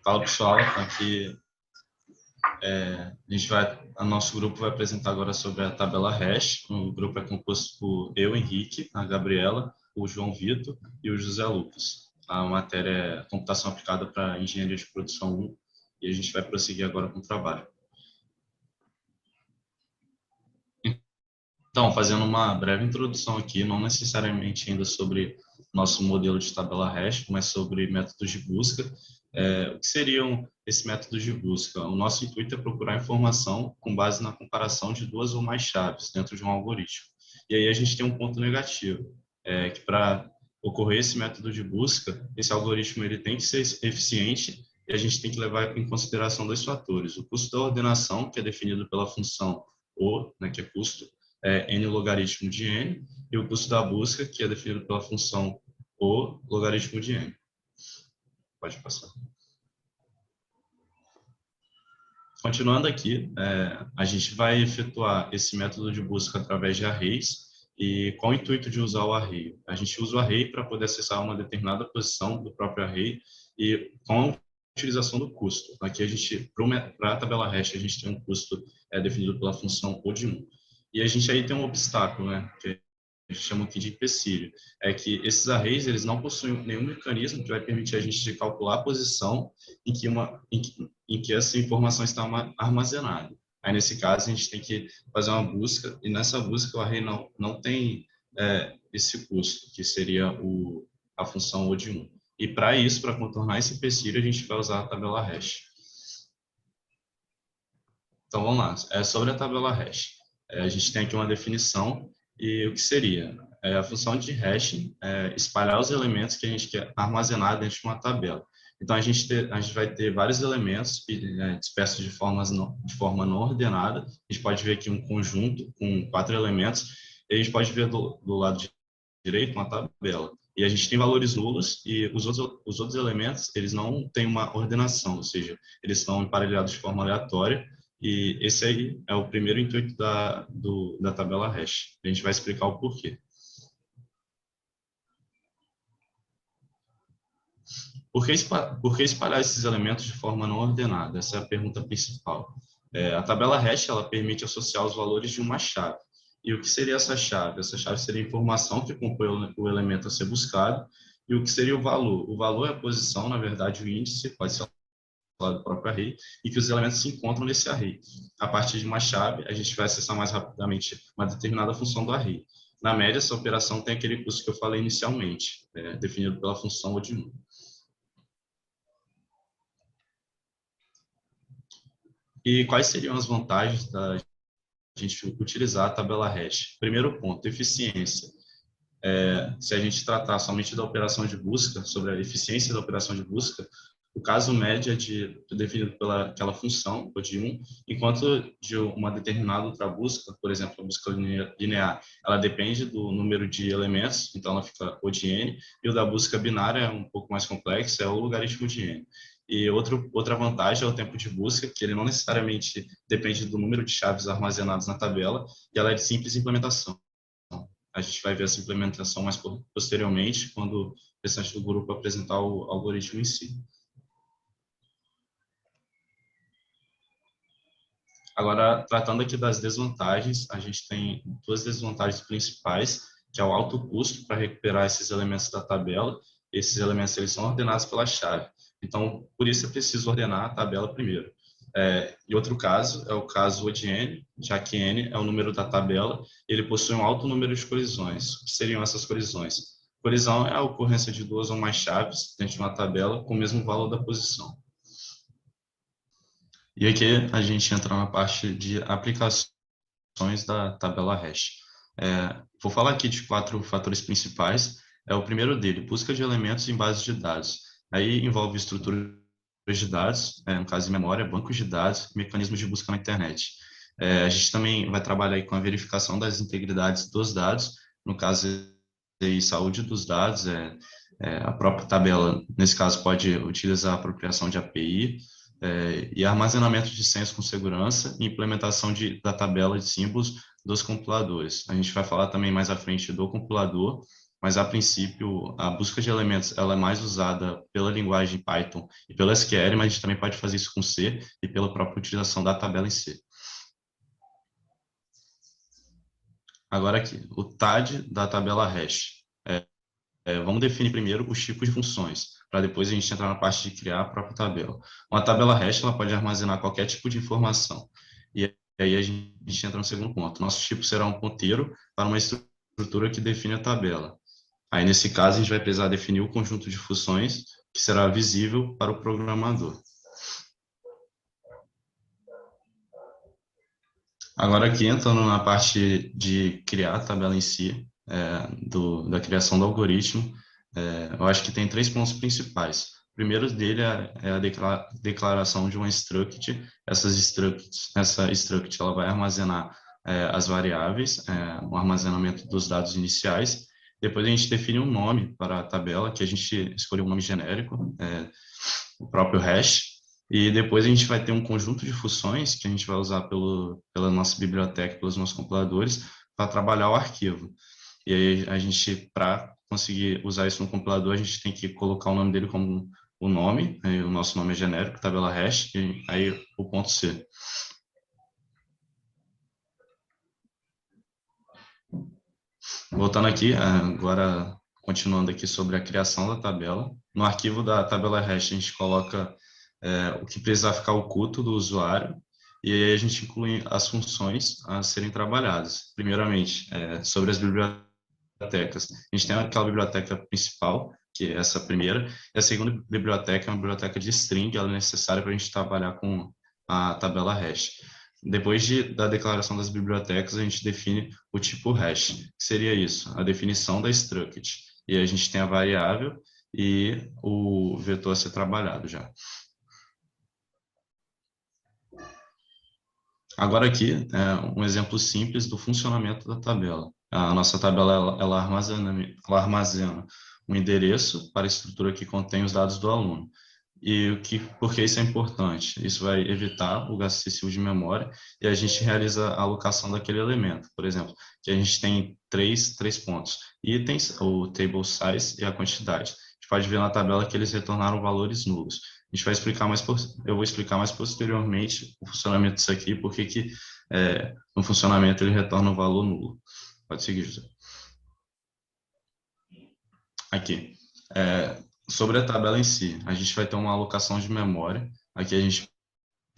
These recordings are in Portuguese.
Fala pessoal, aqui o nosso grupo vai apresentar agora sobre a tabela hash. O grupo é composto por eu, Henrique, a Gabriela, o João Vitor e o José Lucas. A matéria é computação aplicada para engenharia de produção 1 e a gente vai prosseguir agora com o trabalho. Então, fazendo uma breve introdução aqui, não necessariamente ainda sobre nosso modelo de tabela hash, mas sobre métodos de busca. O que seriam esses métodos de busca? O nosso intuito é procurar informação com base na comparação de duas ou mais chaves dentro de um algoritmo. E aí a gente tem um ponto negativo, que para ocorrer esse método de busca, esse algoritmo ele tem que ser eficiente e a gente tem que levar em consideração dois fatores. O custo da ordenação, que é definido pela função O, né, que é custo, n logaritmo de n, e o custo da busca, que é definido pela função O logaritmo de n. Pode passar. Continuando aqui, a gente vai efetuar esse método de busca através de arrays. E qual o intuito de usar o array? A gente usa o array para poder acessar uma determinada posição do próprio array e com a utilização do custo. Aqui a gente, para a tabela hash, a gente tem um custo definido pela função O de 1. E a gente aí tem um obstáculo, né, que a gente chama aqui de empecilho, é que esses arrays eles não possuem nenhum mecanismo que vai permitir a gente calcular a posição em que essa informação está armazenada. Aí, nesse caso, a gente tem que fazer uma busca, e nessa busca o array não tem esse custo, que seria a função O de 1. E para isso, para contornar esse empecilho, a gente vai usar a tabela hash. Então, vamos lá. Sobre a tabela hash. A gente tem aqui uma definição, e o que seria? A função de hash é espalhar os elementos que a gente quer armazenar dentro de uma tabela. Então, a gente vai ter vários elementos dispersos de forma não ordenada. A gente pode ver aqui um conjunto com 4 elementos, e a gente pode ver do lado direito uma tabela. E a gente tem valores nulos, e os outros elementos eles não têm uma ordenação, ou seja, eles estão emparelhados de forma aleatória. E esse aí é o primeiro intuito da tabela hash. A gente vai explicar o porquê. Por que espalhar esses elementos de forma não ordenada? Essa é a pergunta principal. A tabela hash ela permite associar os valores de uma chave. E o que seria essa chave? Essa chave seria a informação que compõe o elemento a ser buscado. E o que seria o valor? O valor é a posição, na verdade, o índice, pode ser do próprio array, e que os elementos se encontram nesse array. A partir de uma chave, a gente vai acessar mais rapidamente uma determinada função do array. Na média, essa operação tem aquele custo que eu falei inicialmente, definido pela função O de 1. E quais seriam as vantagens da gente utilizar a tabela hash? Primeiro ponto, eficiência. Se a gente tratar somente da operação de busca, sobre a eficiência da operação de busca, o caso médio é definido pela aquela função, o de 1, enquanto de uma determinada outra busca, por exemplo, a busca linear, ela depende do número de elementos, então ela fica O de n, e o da busca binária é um pouco mais complexo, é o logaritmo de n. E outra vantagem é o tempo de busca, que ele não necessariamente depende do número de chaves armazenadas na tabela, e ela é de simples implementação. A gente vai ver essa implementação mais posteriormente, quando o restante do grupo apresentar o algoritmo em si. Agora, tratando aqui das desvantagens, a gente tem duas desvantagens principais, que é o alto custo para recuperar esses elementos da tabela. Esses elementos eles são ordenados pela chave. Então, por isso é preciso ordenar a tabela primeiro. E outro caso é o caso O de n, já que n é o número da tabela, ele possui um alto número de colisões. O que seriam essas colisões? Colisão é a ocorrência de duas ou mais chaves dentro de uma tabela com o mesmo valor da posição. E aqui a gente entra na parte de aplicações da tabela hash. Vou falar aqui de 4 fatores principais. O primeiro dele, busca de elementos em bases de dados. Aí envolve estruturas de dados, no caso de memória, bancos de dados, mecanismos de busca na internet. A gente também vai trabalhar aí com a verificação das integridades dos dados, no caso de saúde dos dados, a própria tabela, nesse caso, pode utilizar a apropriação de API, e armazenamento de senhas com segurança e implementação da tabela de símbolos dos compiladores. A gente vai falar também mais à frente do compilador, mas a princípio a busca de elementos ela é mais usada pela linguagem Python e pela SQL, mas a gente também pode fazer isso com C e pela própria utilização da tabela em C. Agora aqui, o TAD da tabela hash. Vamos definir primeiro os tipos de funções, para depois a gente entrar na parte de criar a própria tabela. Uma tabela hash ela pode armazenar qualquer tipo de informação. E aí a gente entra no segundo ponto. Nosso tipo será um ponteiro para uma estrutura que define a tabela. Aí, nesse caso, a gente vai precisar definir o conjunto de funções que será visível para o programador. Agora, aqui, entrando na parte de criar a tabela em si, da criação do algoritmo, eu acho que tem três pontos principais. O primeiro dele é a declaração de uma struct. Essa struct ela vai armazenar as variáveis, o armazenamento dos dados iniciais. Depois a gente define um nome para a tabela, que a gente escolheu um nome genérico, o próprio hash. E depois a gente vai ter um conjunto de funções que a gente vai usar pela nossa biblioteca, pelos nossos compiladores, para trabalhar o arquivo. E aí a gente, para conseguir usar isso no compilador, a gente tem que colocar o nome dele como o nome, o nosso nome é genérico, tabela hash, e aí o ponto C. Voltando aqui, agora continuando aqui sobre a criação da tabela. No arquivo da tabela hash, a gente coloca o que precisa ficar oculto do usuário, e aí a gente inclui as funções a serem trabalhadas. Primeiramente, sobre as bibliotecas. A gente tem aquela biblioteca principal, que é essa primeira, e a segunda biblioteca é uma biblioteca de string, ela é necessária para a gente trabalhar com a tabela hash. Depois da declaração das bibliotecas, a gente define o tipo hash, que seria isso, a definição da struct. E a gente tem a variável e o vetor a ser trabalhado já. Agora aqui, um exemplo simples do funcionamento da tabela. A nossa tabela, ela armazena um endereço para a estrutura que contém os dados do aluno. E por que isso é importante? Isso vai evitar o gasto excessivo de memória e a gente realiza a alocação daquele elemento. Por exemplo, que a gente tem três pontos: itens, o table size e a quantidade. A gente pode ver na tabela que eles retornaram valores nulos. A gente vai explicar eu vou explicar mais posteriormente o funcionamento disso aqui, porque no funcionamento ele retorna o valor nulo. Pode seguir, José. Aqui. Sobre a tabela em si, a gente vai ter uma alocação de memória. Aqui a gente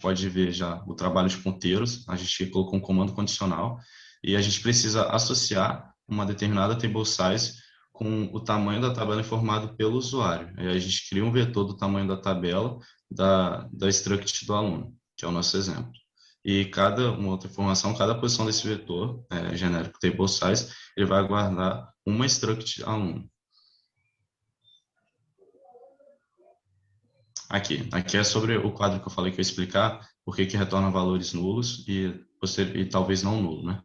pode ver já o trabalho de ponteiros, a gente colocou um comando condicional e a gente precisa associar uma determinada table size com o tamanho da tabela informado pelo usuário. Aí a gente cria um vetor do tamanho da tabela da struct do aluno, que é o nosso exemplo. E uma outra informação, cada posição desse vetor genérico table size, ele vai guardar uma struct aluno. Aqui é sobre o quadro que eu falei que eu ia explicar por que retorna valores nulos e talvez não nulo, né?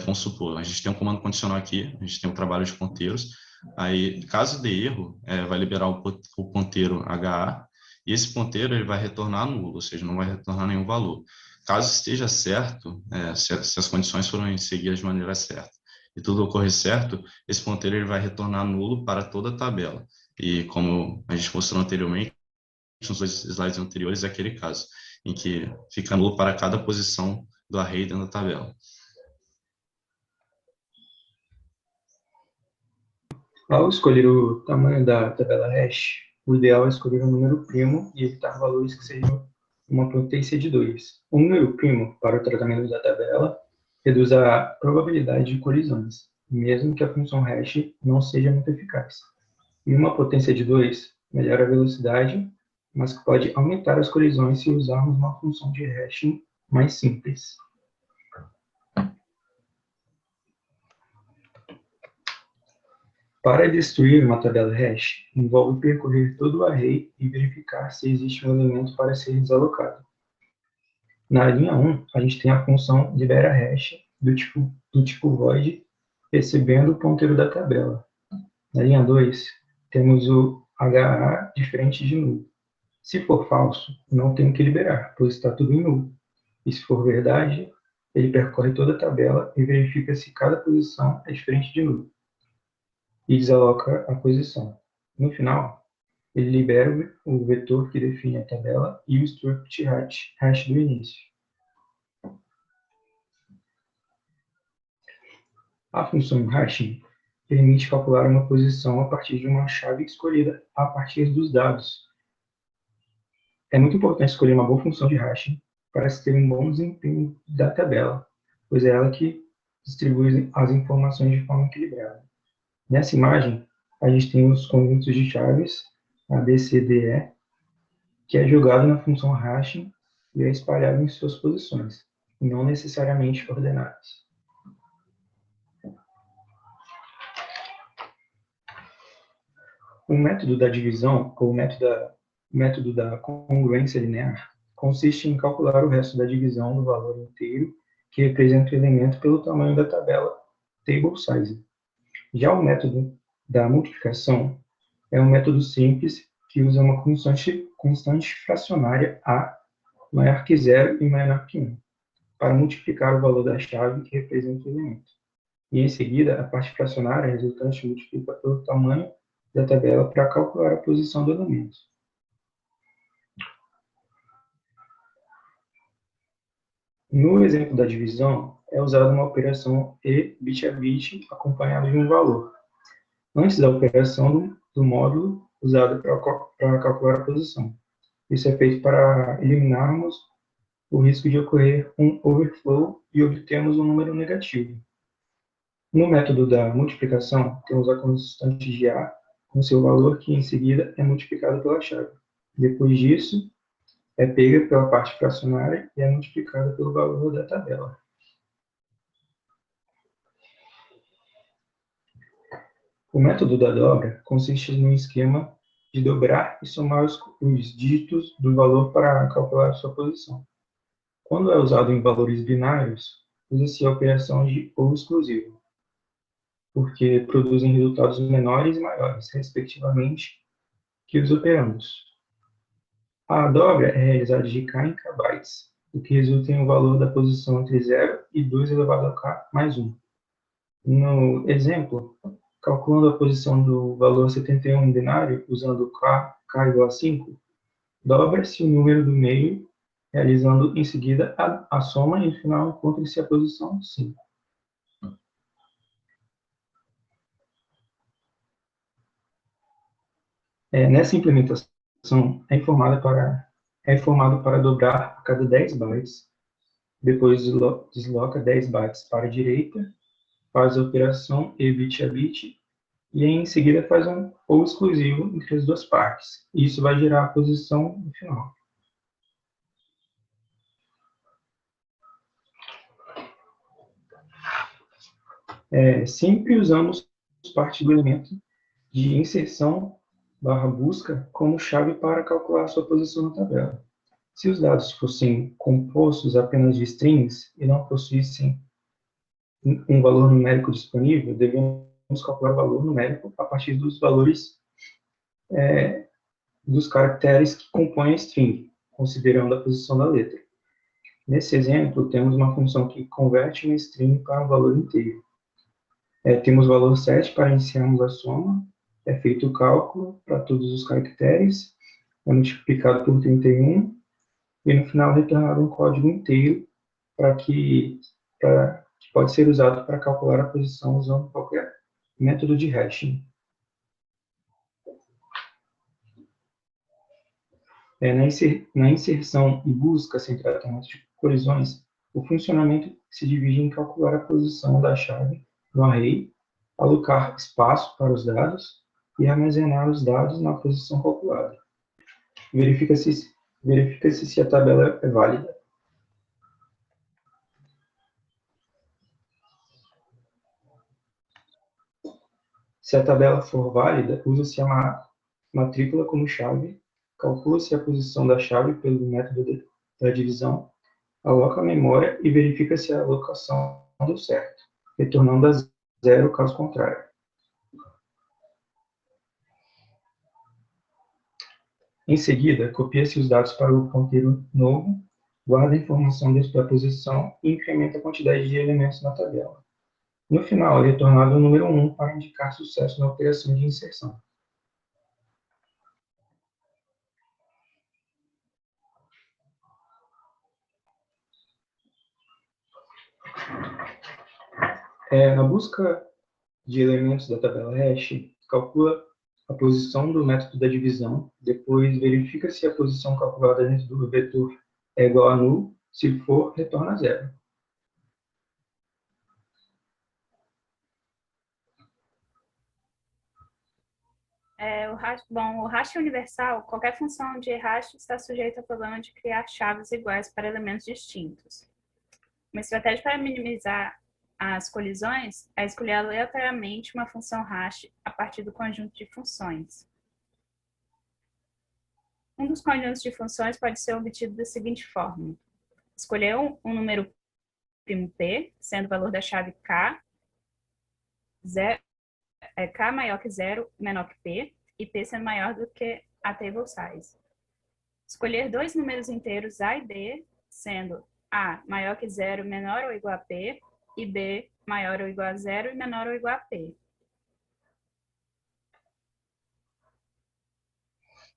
Vamos supor, a gente tem um comando condicional aqui, a gente tem um trabalho de ponteiros, aí caso dê erro, vai liberar o ponteiro HA, e esse ponteiro ele vai retornar nulo, ou seja, não vai retornar nenhum valor. Caso esteja certo, se as condições forem seguidas de maneira certa, e tudo ocorrer certo, esse ponteiro ele vai retornar nulo para toda a tabela. E como a gente mostrou anteriormente, nos dois slides anteriores, é aquele caso, em que fica nulo para cada posição do array dentro da tabela. Ao escolher o tamanho da tabela hash, o ideal é escolher um número primo e evitar valores que sejam uma potência de 2. Um número primo, para o tratamento da tabela, reduz a probabilidade de colisões, mesmo que a função hash não seja muito eficaz. E uma potência de 2 melhora a velocidade, mas que pode aumentar as colisões se usarmos uma função de hashing mais simples. Para destruir uma tabela hash, envolve percorrer todo o array e verificar se existe um elemento para ser desalocado. Na linha 1, a gente tem a função liberaHash do tipo void, recebendo o ponteiro da tabela. Na linha 2, temos o HA diferente de nulo. Se for falso, não tem que liberar, pois está tudo em nulo. E se for verdade, ele percorre toda a tabela e verifica se cada posição é diferente de nulo. e desaloca a posição. No final, ele libera o vetor que define a tabela e o struct hash do início. A função hashing permite calcular uma posição a partir de uma chave escolhida a partir dos dados. É muito importante escolher uma boa função de hashing para se ter um bom desempenho da tabela, pois é ela que distribui as informações de forma equilibrada. Nessa imagem, a gente tem os conjuntos de chaves, A, B, C, D, E, que é jogado na função hashing e é espalhado em suas posições, não necessariamente ordenadas. O método da divisão, ou método da congruência linear, consiste em calcular o resto da divisão do valor inteiro que representa o elemento pelo tamanho da tabela, table size. Já o método da multiplicação é um método simples que usa uma constante fracionária A maior que zero e menor que 1, para multiplicar o valor da chave que representa o elemento. E em seguida, a parte fracionária resultante multiplica pelo tamanho da tabela para calcular a posição do elemento. No exemplo da divisão, é usada uma operação E bit a bit acompanhada de um valor, antes da operação do módulo usado para calcular a posição. Isso é feito para eliminarmos o risco de ocorrer um overflow e obtermos um número negativo. No método da multiplicação, temos a constante de A com seu valor, que em seguida é multiplicado pela chave. Depois disso, é pega pela parte fracionária e é multiplicada pelo valor da tabela. O método da dobra consiste no esquema de dobrar e somar os dígitos do valor para calcular sua posição. Quando é usado em valores binários, usa-se a operação de ou exclusivo, porque produzem resultados menores e maiores, respectivamente, que os operandos. A dobra é realizada de k em k bytes, o que resulta em um valor da posição entre 0 e 2 elevado a k mais 1. No exemplo, calculando a posição do valor 71 em binário, usando k igual a 5, dobra-se o número do meio, realizando em seguida a soma e no final encontra-se a posição 5. Nessa implementação, é informado para dobrar a cada 10 bytes, depois desloca 10 bytes para a direita, faz a operação E bit a bit, e em seguida faz um ou exclusivo entre as duas partes. E isso vai gerar a posição no final. Sempre usamos parte do elemento de inserção /busca como chave para calcular sua posição na tabela. Se os dados fossem compostos apenas de strings e não possuíssem um valor numérico disponível, devemos calcular o valor numérico a partir dos valores dos caracteres que compõem a string, considerando a posição da letra. Nesse exemplo, temos uma função que converte uma string para um valor inteiro. Temos o valor 7 para iniciarmos a soma, é feito o cálculo para todos os caracteres, é multiplicado por 31, e no final é retornado um código inteiro que pode ser usado para calcular a posição usando qualquer método de hashing. Na inserção e busca sem tratamento de colisões, o funcionamento se divide em calcular a posição da chave no array, alocar espaço para os dados e armazenar os dados na posição calculada. Verifica-se se a tabela é válida. Se a tabela for válida, usa-se a matrícula como chave, calcula-se a posição da chave pelo método da divisão, aloca a memória e verifica se a alocação deu certo, retornando a 0 caso contrário. Em seguida, copia-se os dados para o ponteiro novo, guarda a informação da posição e incrementa a quantidade de elementos na tabela. No final, é retornado o número 1 para indicar sucesso na operação de inserção. Na busca de elementos da tabela hash, calcula a posição do método da divisão, depois verifica se a posição calculada dentro do vetor é igual a null, se for, retorna zero. O hash universal, qualquer função de hash está sujeita ao problema de criar chaves iguais para elementos distintos. Uma estratégia para minimizar as colisões é escolher aleatoriamente uma função hash a partir do conjunto de funções. Um dos conjuntos de funções pode ser obtido da seguinte forma. Escolher um número primo p, sendo o valor da chave k, k maior que 0, menor que p, e p sendo maior do que a table size. Escolher dois números inteiros a e b, sendo a maior que 0, menor ou igual a p, e b maior ou igual a 0 e menor ou igual a p.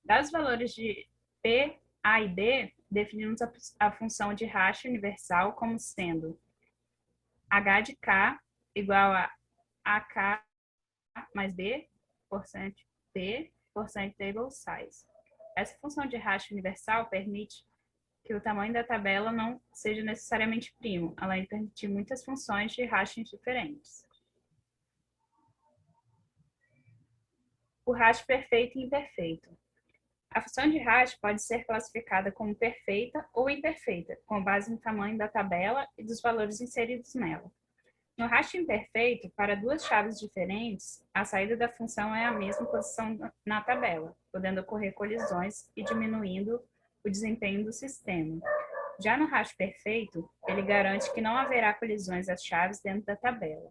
Dados os valores de p, a e b, definimos a função de hash universal como sendo h de k igual a ak mais b, %p, %table size. Essa função de hash universal permite que o tamanho da tabela não seja necessariamente primo, além de permitir muitas funções de hashes diferentes. O hash perfeito e imperfeito. A função de hash pode ser classificada como perfeita ou imperfeita, com base no tamanho da tabela e dos valores inseridos nela. No hash imperfeito, para duas chaves diferentes, a saída da função é a mesma posição na tabela, podendo ocorrer colisões e diminuindo o desempenho do sistema. Já no hash perfeito, ele garante que não haverá colisões das chaves dentro da tabela.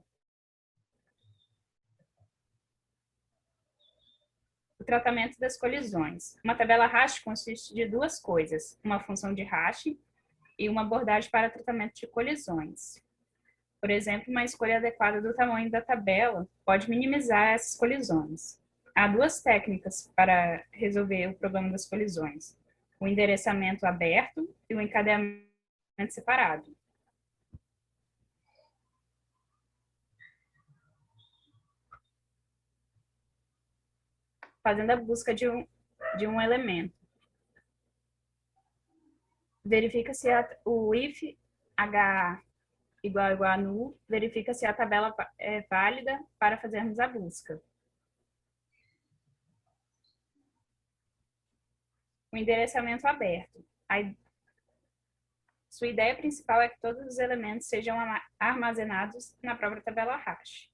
O tratamento das colisões. Uma tabela hash consiste de duas coisas, uma função de hash e uma abordagem para tratamento de colisões. Por exemplo, uma escolha adequada do tamanho da tabela pode minimizar essas colisões. Há duas técnicas para resolver o problema das colisões: o endereçamento aberto e o encadeamento separado. Fazendo a busca de um elemento. Verifica se o if h igual a null, verifica se a tabela é válida para fazermos a busca. O endereçamento aberto. Sua ideia principal é que todos os elementos sejam armazenados na própria tabela hash.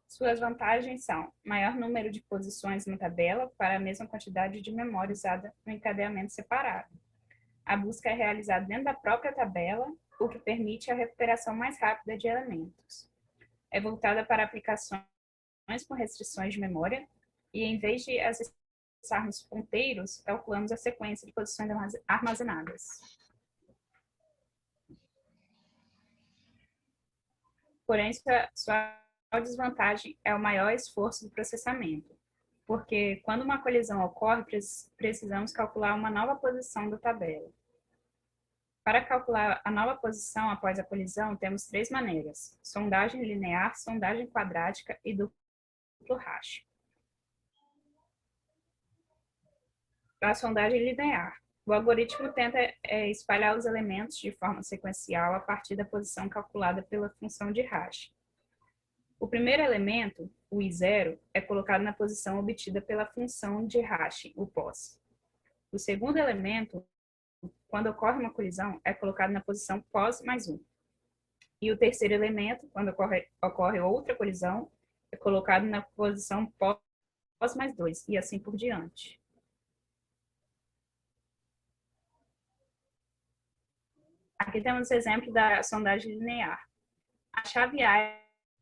Suas vantagens são maior número de posições na tabela para a mesma quantidade de memória usada no encadeamento separado. A busca é realizada dentro da própria tabela, o que permite a recuperação mais rápida de elementos. É voltada para aplicações com restrições de memória e, em vez de acessarmos ponteiros, calculamos a sequência de posições armazenadas. Porém, sua desvantagem é o maior esforço do processamento, porque quando uma colisão ocorre, precisamos calcular uma nova posição da tabela. Para calcular a nova posição após a colisão, temos três maneiras: sondagem linear, sondagem quadrática e duplo hash. Para a sondagem linear, o algoritmo tenta espalhar os elementos de forma sequencial a partir da posição calculada pela função de hash. O primeiro elemento, o i0, é colocado na posição obtida pela função de hash, o pos. O segundo elemento, quando ocorre uma colisão, é colocado na posição pos mais 1. E o terceiro elemento, quando ocorre outra colisão, é colocado na posição pos mais 2, e assim por diante. Aqui temos o exemplo da sondagem linear. A chave A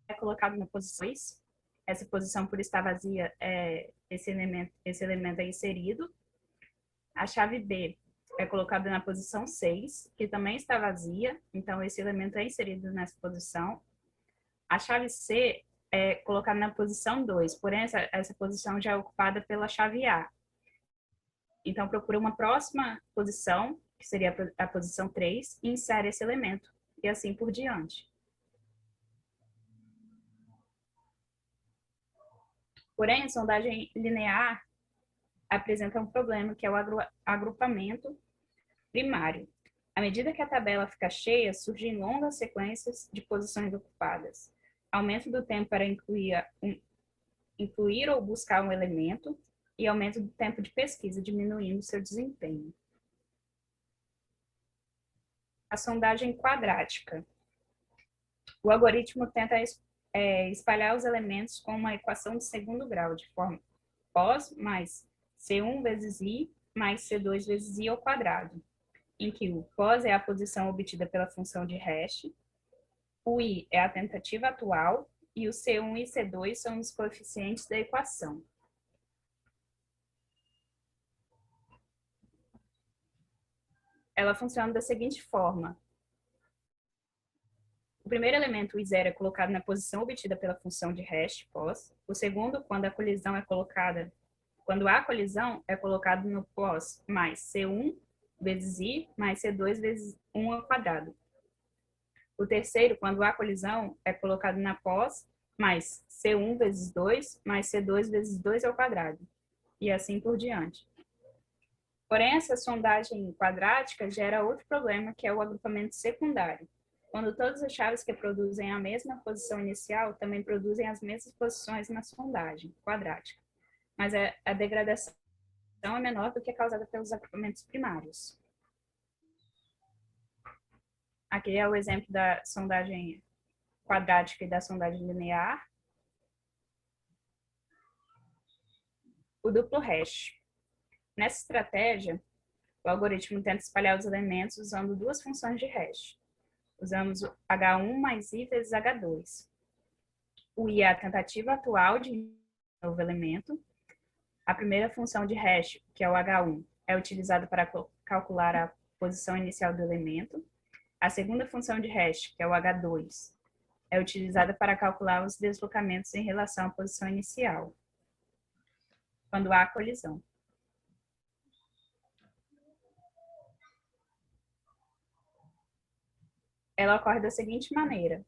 é colocada na posição 2. Essa posição, por estar vazia, esse elemento é inserido. A chave B é colocada na posição 6, que também está vazia, então esse elemento é inserido nessa posição. A chave C é colocada na posição 2, porém essa posição já é ocupada pela chave A. Então, procura uma próxima posição, que seria a posição 3, e insere esse elemento, e assim por diante. Porém, a sondagem linear apresenta um problema, que é o agrupamento primário. À medida que a tabela fica cheia, surgem longas sequências de posições ocupadas. Aumento do tempo para incluir ou buscar um elemento e aumento do tempo de pesquisa, diminuindo seu desempenho. A sondagem quadrática. O algoritmo tenta espalhar os elementos com uma equação de segundo grau, de forma pos mais C1 vezes I mais C2 vezes I ao quadrado, em que o pos é a posição obtida pela função de hash, o I é a tentativa atual e o C1 e C2 são os coeficientes da equação. Ela funciona da seguinte forma. O primeiro elemento, o I0, é colocado na posição obtida pela função de hash, pos. O segundo, quando há colisão, é colocado no pos mais C1 vezes I mais C2 vezes 1 ao quadrado. O terceiro, quando há colisão, é colocado na pos mais C1 vezes 2 mais C2 vezes 2 ao quadrado. E assim por diante. Porém, essa sondagem quadrática gera outro problema, que é o agrupamento secundário, quando todas as chaves que produzem a mesma posição inicial também produzem as mesmas posições na sondagem quadrática, mas a degradação é menor do que a causada pelos agrupamentos primários. Aqui é o exemplo da sondagem quadrática e da sondagem linear. O duplo hash. Nessa estratégia, o algoritmo tenta espalhar os elementos usando duas funções de hash. Usamos o H1 mais I vezes H2. O I é a tentativa atual de um novo elemento. A primeira função de hash, que é o H1, é utilizada para calcular a posição inicial do elemento. A segunda função de hash, que é o H2, é utilizada para calcular os deslocamentos em relação à posição inicial, quando há colisão. Ela ocorre da seguinte maneira.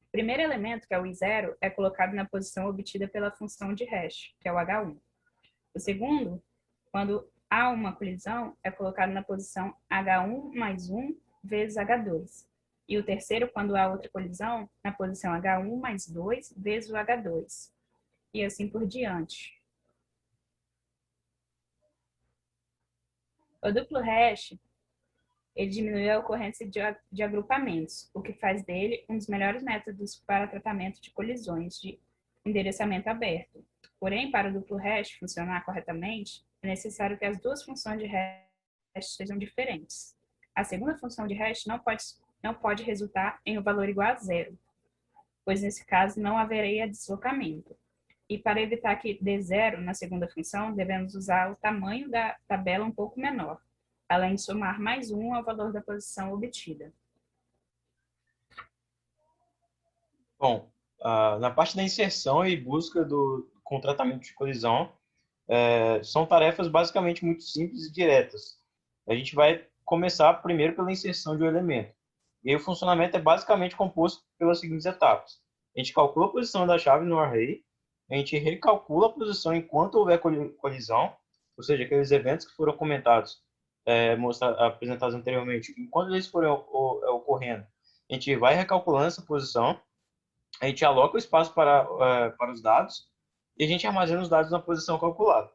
O primeiro elemento, que é o I0, é colocado na posição obtida pela função de hash, que é o H1. O segundo, quando há uma colisão, é colocado na posição H1 mais 1 vezes H2. E o terceiro, quando há outra colisão, na posição H1 mais 2 vezes o H2. E assim por diante. O duplo hash, ele diminui a ocorrência de agrupamentos, o que faz dele um dos melhores métodos para tratamento de colisões de endereçamento aberto. Porém, para o duplo hash funcionar corretamente, é necessário que as duas funções de hash sejam diferentes. A segunda função de hash não pode resultar em um valor igual a zero, pois nesse caso não haveria deslocamento. E para evitar que dê zero na segunda função, devemos usar o tamanho da tabela um pouco menor, além de somar mais 1 ao valor da posição obtida. Bom, na parte da inserção e busca com tratamento de colisão, são tarefas basicamente muito simples e diretas. A gente vai começar primeiro pela inserção de um elemento. E aí o funcionamento é basicamente composto pelas seguintes etapas. A gente calcula a posição da chave no array, a gente recalcula a posição enquanto houver colisão, ou seja, aqueles eventos que foram comentados, apresentados anteriormente, enquanto eles forem ocorrendo, a gente vai recalculando essa posição, a gente aloca o espaço para os dados e a gente armazena os dados na posição calculada.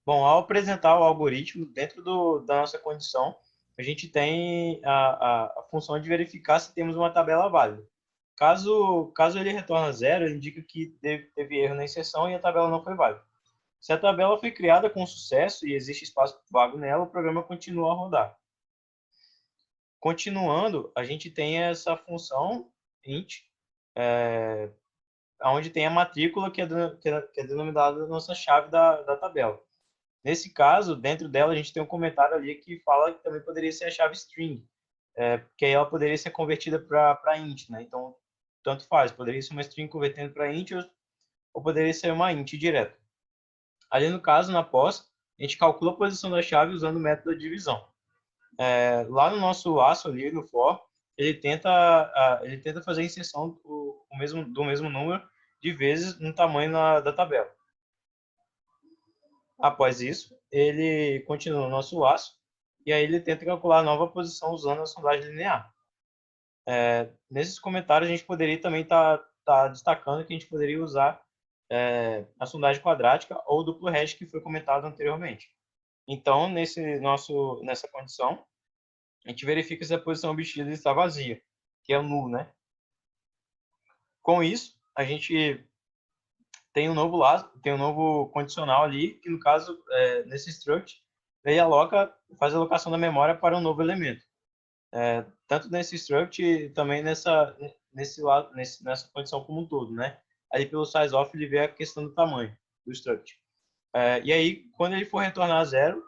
Bom, ao apresentar o algoritmo dentro da nossa condição, a gente tem a função de verificar se temos uma tabela válida. Caso ele retorne zero, ele indica que teve erro na inserção e a tabela não foi válida. Se a tabela foi criada com sucesso e existe espaço vago nela, o programa continua a rodar. Continuando, a gente tem essa função int, onde tem a matrícula que é denominada nossa chave da tabela. Nesse caso, dentro dela, a gente tem um comentário ali que fala que também poderia ser a chave string, porque aí ela poderia ser convertida para int, né? Então, tanto faz, poderia ser uma string convertendo para int ou poderia ser uma int direto. Ali no caso, na pós, a gente calcula a posição da chave usando o método de divisão. Lá no nosso laço ali, no for, ele tenta fazer a inserção do mesmo número de vezes no tamanho da tabela. Após isso, ele continua no nosso laço e aí ele tenta calcular a nova posição usando a sondagem linear. Nesses comentários, a gente poderia também estar destacando que a gente poderia usar a sondagem quadrática ou duplo hash que foi comentado anteriormente. Então, nessa condição, a gente verifica se a posição obtida está vazia, que é o null, né? Com isso, a gente tem um novo condicional ali, que no caso, nesse struct, ele faz a alocação da memória para um novo elemento. Tanto nesse struct também nessa condição como um todo, né? Ali pelo sizeof ele vê a questão do tamanho do struct. E aí, quando ele for retornar zero,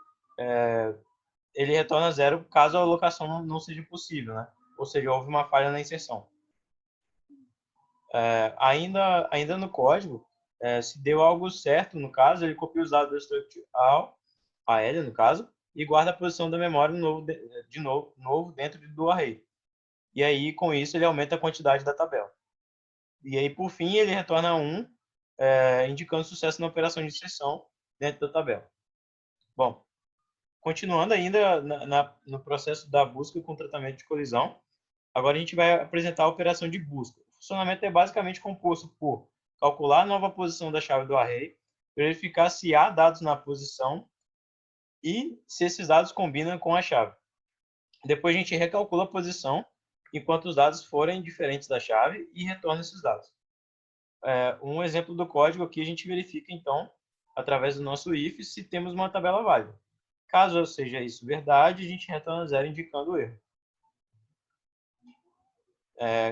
ele retorna zero caso a alocação não seja possível, né? Ou seja, houve uma falha na inserção. Ainda no código, se deu algo certo, no caso, ele copia os dados do struct a L, no caso, e guarda a posição da memória novo dentro do array. E aí, com isso, ele aumenta a quantidade da tabela. E aí, por fim, ele retorna 1, indicando sucesso na operação de inserção dentro da tabela. Bom, continuando ainda no processo da busca com tratamento de colisão, agora a gente vai apresentar a operação de busca. O funcionamento é basicamente composto por calcular a nova posição da chave do array, verificar se há dados na posição e se esses dados combinam com a chave. Depois a gente recalcula a posição enquanto os dados forem diferentes da chave e retorna esses dados. Um exemplo do código aqui a gente verifica, então, através do nosso if, se temos uma tabela válida. Caso seja isso verdade, a gente retorna zero indicando o erro.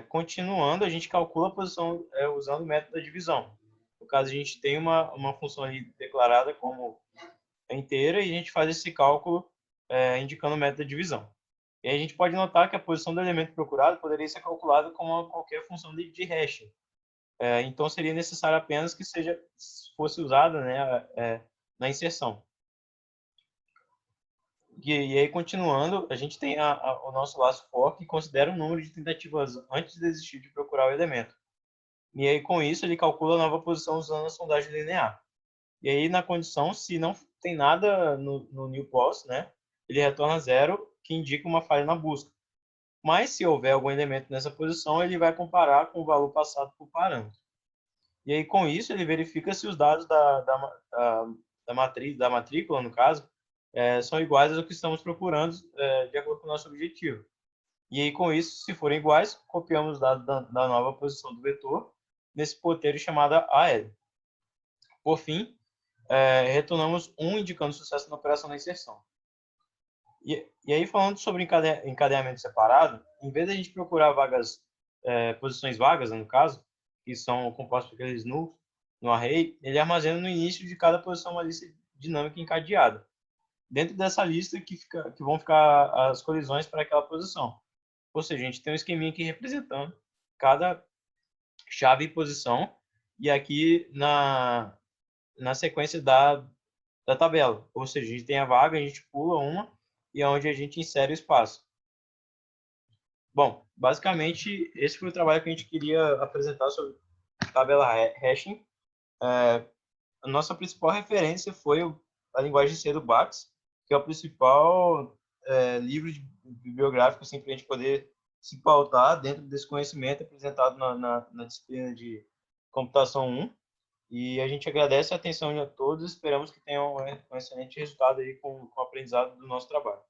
Continuando, a gente calcula a posição usando o método da divisão. No caso, a gente tem uma função ali declarada como inteira e a gente faz esse cálculo indicando o método da divisão. E aí a gente pode notar que a posição do elemento procurado poderia ser calculada como qualquer função de hash. Então, seria necessário apenas que fosse usada, né, na inserção. E aí, continuando, a gente tem o nosso laço for, que considera o número de tentativas antes de desistir de procurar o elemento. E aí, com isso, ele calcula a nova posição usando a sondagem linear. E aí, na condição, se não tem nada no new post, né, ele retorna zero, que indica uma falha na busca. Mas, se houver algum elemento nessa posição, ele vai comparar com o valor passado por parâmetro. E aí, com isso, ele verifica se os dados da matrícula, no caso, são iguais ao que estamos procurando de acordo com o nosso objetivo. E aí, com isso, se forem iguais, copiamos os dados da nova posição do vetor nesse ponteiro chamado AL. Por fim, retornamos 1 indicando sucesso na operação da inserção. E aí, falando sobre encadeamento separado, em vez de a gente procurar posições vagas, no caso, que são compostas por aqueles nulls no array, ele armazena no início de cada posição uma lista dinâmica encadeada. Dentro dessa lista que vão ficar as colisões para aquela posição. Ou seja, a gente tem um esqueminha aqui representando cada chave e posição, e aqui na sequência da tabela. Ou seja, a gente tem a vaga, a gente pula uma, e é onde a gente insere o espaço. Bom, basicamente, esse foi o trabalho que a gente queria apresentar sobre tabela hashing. A nossa principal referência foi a linguagem C do Bax, que é o principal livro bibliográfico assim, para a gente poder se pautar dentro desse conhecimento apresentado na disciplina de Computação 1. E a gente agradece a atenção de todos e esperamos que tenham um excelente resultado aí com o aprendizado do nosso trabalho.